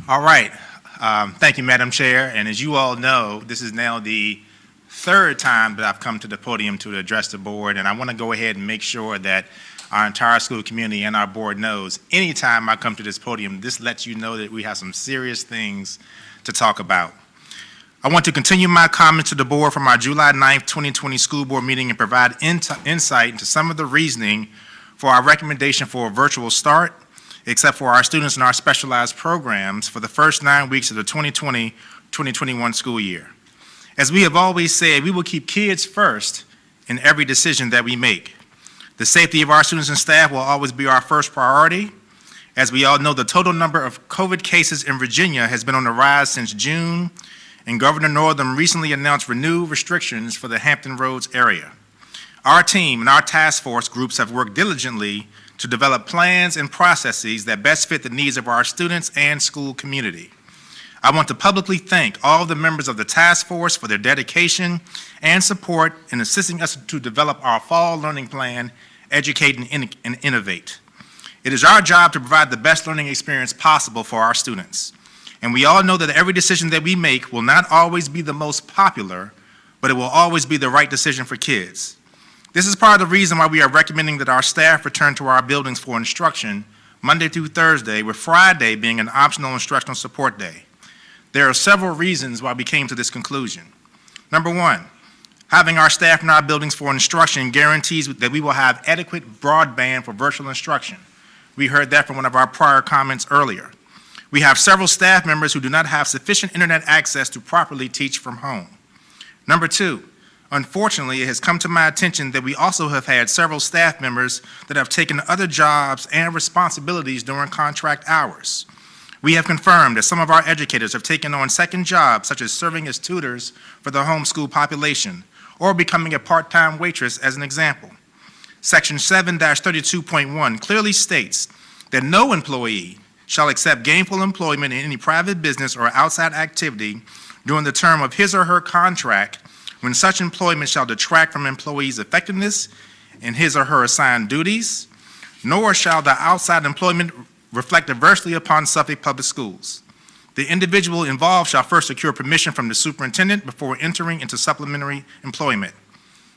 All right. Thank you, Madam Chair. And as you all know, this is now the third time that I've come to the podium to address the board, and I want to go ahead and make sure that our entire school community and our board knows anytime I come to this podium, this lets you know that we have some serious things to talk about. I want to continue my comments to the board from our July 9th, 2020 school board meeting and provide insight into some of the reasoning for our recommendation for a virtual start, except for our students in our specialized programs for the first 9 weeks of the 2020-2021 school year. As we have always said, we will keep kids first in every decision that we make. The safety of our students and staff will always be our first priority. As we all know, the total number of COVID cases in Virginia has been on the rise since June, and Governor Northam recently announced renewed restrictions for the Hampton Roads area. Our team and our task force groups have worked diligently to develop plans and processes that best fit the needs of our students and school community. I want to publicly thank all of the members of the task force for their dedication and support in assisting us to develop our fall learning plan, Educate and Innovate. It is our job to provide the best learning experience possible for our students. And we all know that every decision that we make will not always be the most popular, but it will always be the right decision for kids. This is part of the reason why we are recommending that our staff return to our buildings for instruction Monday through Thursday, with Friday being an optional instructional support day. There are several reasons why we came to this conclusion. Number one, having our staff in our buildings for instruction guarantees that we will have adequate broadband for virtual instruction. We heard that from one of our prior comments earlier. We have several staff members who do not have sufficient internet access to properly teach from home. Number two, unfortunately, it has come to my attention that we also have had several staff members that have taken other jobs and responsibilities during contract hours. We have confirmed that some of our educators have taken on second jobs, such as serving as tutors for the homeschool population, or becoming a part-time waitress as an example. Section 7-32.1 clearly states that no employee shall accept gainful employment in any private business or outside activity during the term of his or her contract when such employment shall detract from employee's effectiveness in his or her assigned duties, nor shall the outside employment reflect adversely upon Suffolk Public Schools. The individual involved shall first secure permission from the superintendent before entering into supplementary employment.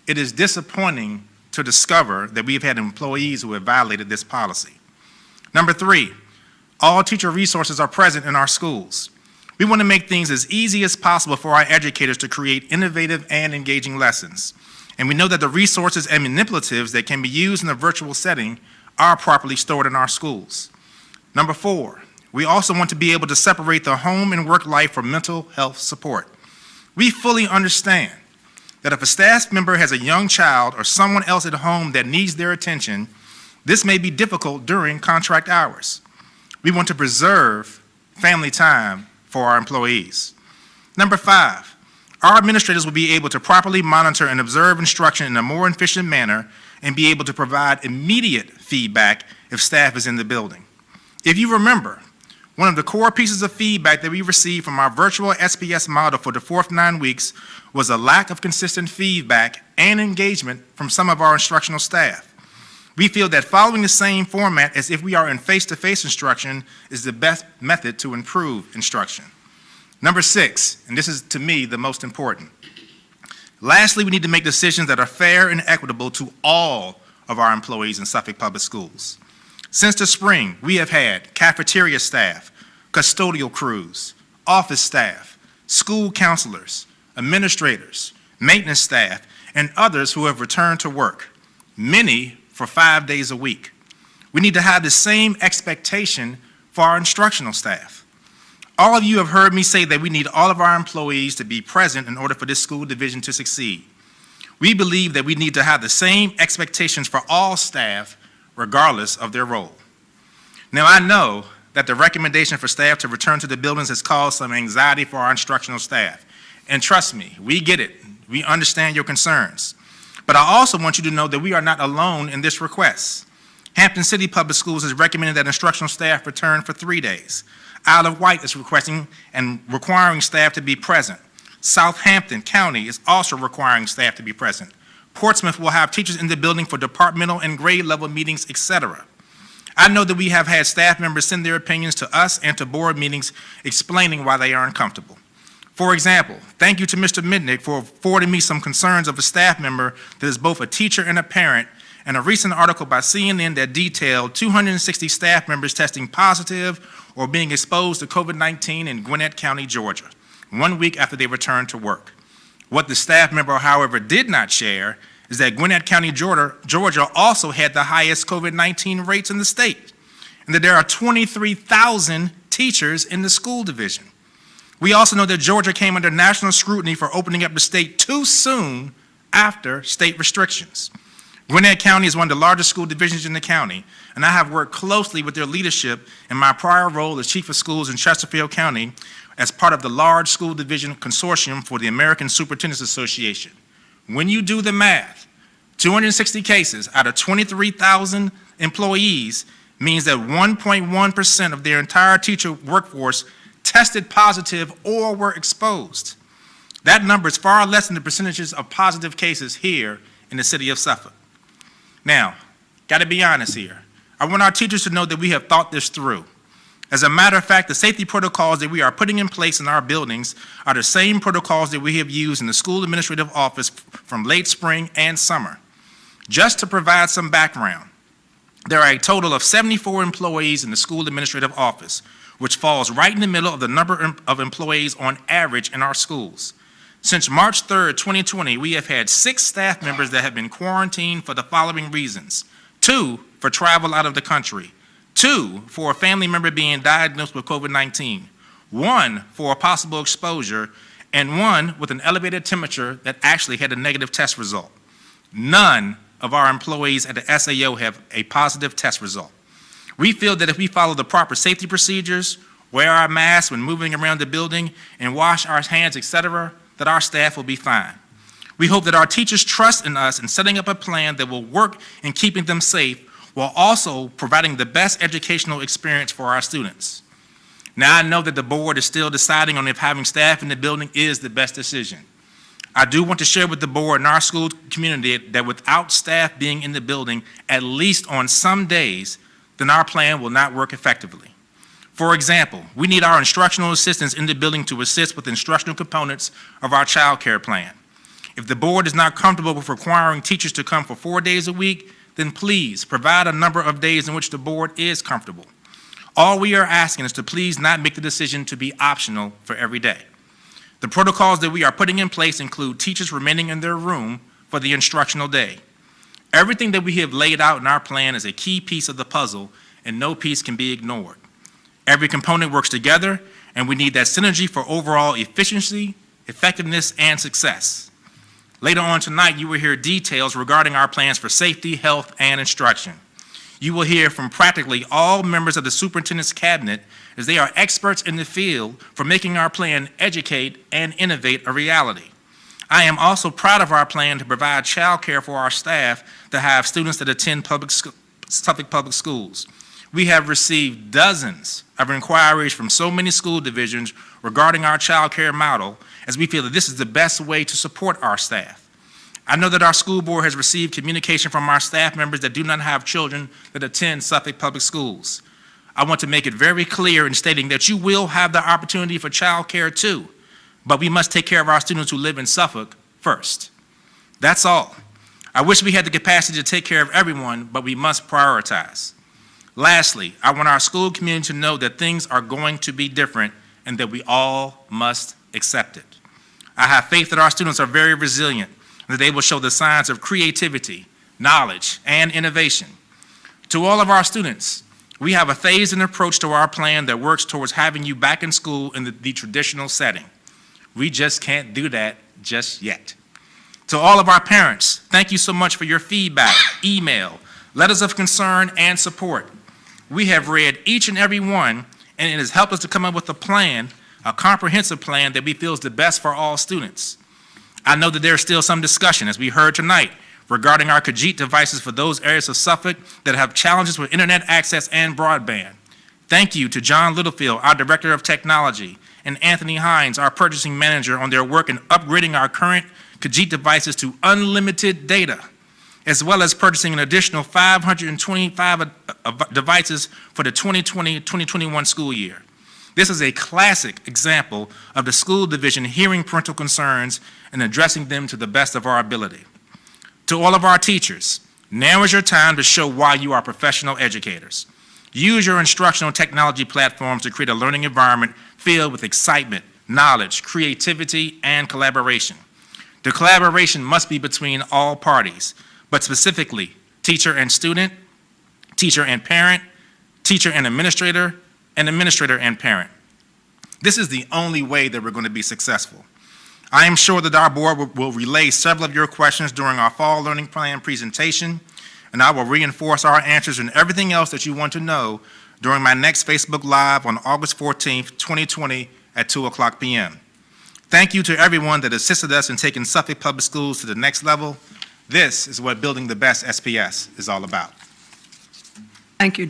It is disappointing to discover that we've had employees who have violated this policy. Number three, all teacher resources are present in our schools. We want to make things as easy as possible for our educators to create innovative and engaging lessons. And we know that the resources and manipulatives that can be used in a virtual setting are properly stored in our schools. Number four, we also want to be able to separate the home and work life for mental health support. We fully understand that if a staff member has a young child or someone else at home that needs their attention, this may be difficult during contract hours. We want to preserve family time for our employees. Number five, our administrators will be able to properly monitor and observe instruction in a more efficient manner and be able to provide immediate feedback if staff is in the building. If you remember, one of the core pieces of feedback that we received from our virtual SPS model for the fourth 9 weeks was a lack of consistent feedback and engagement from some of our instructional staff. We feel that following the same format as if we are in face-to-face instruction is the best method to improve instruction. Number six, and this is to me the most important. Lastly, we need to make decisions that are fair and equitable to all of our employees in Suffolk Public Schools. Since the spring, we have had cafeteria staff, custodial crews, office staff, school counselors, administrators, maintenance staff, and others who have returned to work, many for 5 days a week. We need to have the same expectation for our instructional staff. All of you have heard me say that we need all of our employees to be present in order for this school division to succeed. We believe that we need to have the same expectations for all staff regardless of their role. Now, I know that the recommendation for staff to return to the buildings has caused some anxiety for our instructional staff. And trust me, we get it. We understand your concerns. But I also want you to know that we are not alone in this request. Hampton City Public Schools has recommended that instructional staff return for 3 days. Isle of Wight is requesting and requiring staff to be present. Southampton County is also requiring staff to be present. Portsmouth will have teachers in the building for departmental and grade level meetings, etc. I know that we have had staff members send their opinions to us and to board meetings explaining why they are uncomfortable. For example, thank you to Mr. Mitnick for forwarding me some concerns of a staff member that is both a teacher and a parent, and a recent article by CNN that detailed 260 staff members testing positive or being exposed to COVID-19 in Gwinnett County, Georgia, 1 week after they returned to work. What the staff member, however, did not share is that Gwinnett County, Georgia also had the highest COVID-19 rates in the state, and that there are 23,000 teachers in the school division. We also know that Georgia came under national scrutiny for opening up the state too soon after state restrictions. Gwinnett County is one of the largest school divisions in the county, and I have worked closely with their leadership in my prior role as chief of schools in Chesterfield County as part of the large school division consortium for the American Superintendents Association. When you do the math, 260 cases out of 23,000 employees means that 1.1% of their entire teacher workforce tested positive or were exposed. That number is far less than the percentages of positive cases here in the city of Suffolk. Now, got to be honest here. I want our teachers to know that we have thought this through. As a matter of fact, the safety protocols that we are putting in place in our buildings are the same protocols that we have used in the school administrative office from late spring and summer. Just to provide some background, there are a total of 74 employees in the school administrative office, which falls right in the middle of the number of employees on average in our schools. Since March 3rd, 2020, we have had 6 staff members that have been quarantined for the following reasons: 2 for travel out of the country, 2 for a family member being diagnosed with COVID-19, 1 for a possible exposure, and 1 with an elevated temperature that actually had a negative test result. None of our employees at the SAO have a positive test result. We feel that if we follow the proper safety procedures, wear our masks when moving around the building, and wash our hands, etc., that our staff will be fine. We hope that our teachers trust in us in setting up a plan that will work in keeping them safe while also providing the best educational experience for our students. Now, I know that the board is still deciding on if having staff in the building is the best decision. I do want to share with the board and our school community that without staff being in the building, at least on some days, then our plan will not work effectively. For example, we need our instructional assistants in the building to assist with instructional components of our child care plan. If the board is not comfortable with requiring teachers to come for 4 days a week, then please provide a number of days in which the board is comfortable. All we are asking is to please not make the decision to be optional for every day. The protocols that we are putting in place include teachers remaining in their room for the instructional day. Everything that we have laid out in our plan is a key piece of the puzzle, and no piece can be ignored. Every component works together, and we need that synergy for overall efficiency, effectiveness, and success. Later on tonight, you will hear details regarding our plans for safety, health, and instruction. You will hear from practically all members of the superintendent's cabinet, as they are experts in the field for making our plan educate and innovate a reality. I am also proud of our plan to provide child care for our staff to have students that attend Suffolk Public Schools. We have received dozens of inquiries from so many school divisions regarding our child care model, as we feel that this is the best way to support our staff. I know that our school board has received communication from our staff members that do not have children that attend Suffolk Public Schools. I want to make it very clear in stating that you will have the opportunity for child care too, but we must take care of our students who live in Suffolk first. That's all. I wish we had the capacity to take care of everyone, but we must prioritize. Lastly, I want our school community to know that things are going to be different and that we all must accept it. I have faith that our students are very resilient and that they will show the signs of creativity, knowledge, and innovation. To all of our students, we have a phased-in approach to our plan that works towards having you back in school in the traditional setting. We just can't do that just yet. To all of our parents, thank you so much for your feedback, email, letters of concern, and support. We have read each and every one, and it has helped us to come up with a plan, a comprehensive plan that we feel is the best for all students. I know that there is still some discussion, as we heard tonight, regarding our Khajiit devices for those areas of Suffolk that have challenges with internet access and broadband. Thank you to John Littlefield, our Director of Technology, and Anthony Hines, our Purchasing Manager, on their work in upgrading our current Khajiit devices to unlimited data. as well as purchasing an additional 525 devices for the 2020-2021 school year. This is a classic example of the school division hearing parental concerns and addressing them to the best of our ability. To all of our teachers, now is your time to show why you are professional educators. Use your instructional technology platforms to create a learning environment filled with excitement, knowledge, creativity, and collaboration. The collaboration must be between all parties, but specifically teacher and student, teacher and parent, teacher and administrator and parent. This is the only way that we're going to be successful. I am sure that our board will relay several of your questions during our fall learning plan presentation, and I will reinforce our answers and everything else that you want to know during my next Facebook Live on August 14th, 2020 at 2:00 p.m. Thank you to everyone that assisted us in taking Suffolk Public Schools to the next level. This is what building the best SPS is all about. Thank you.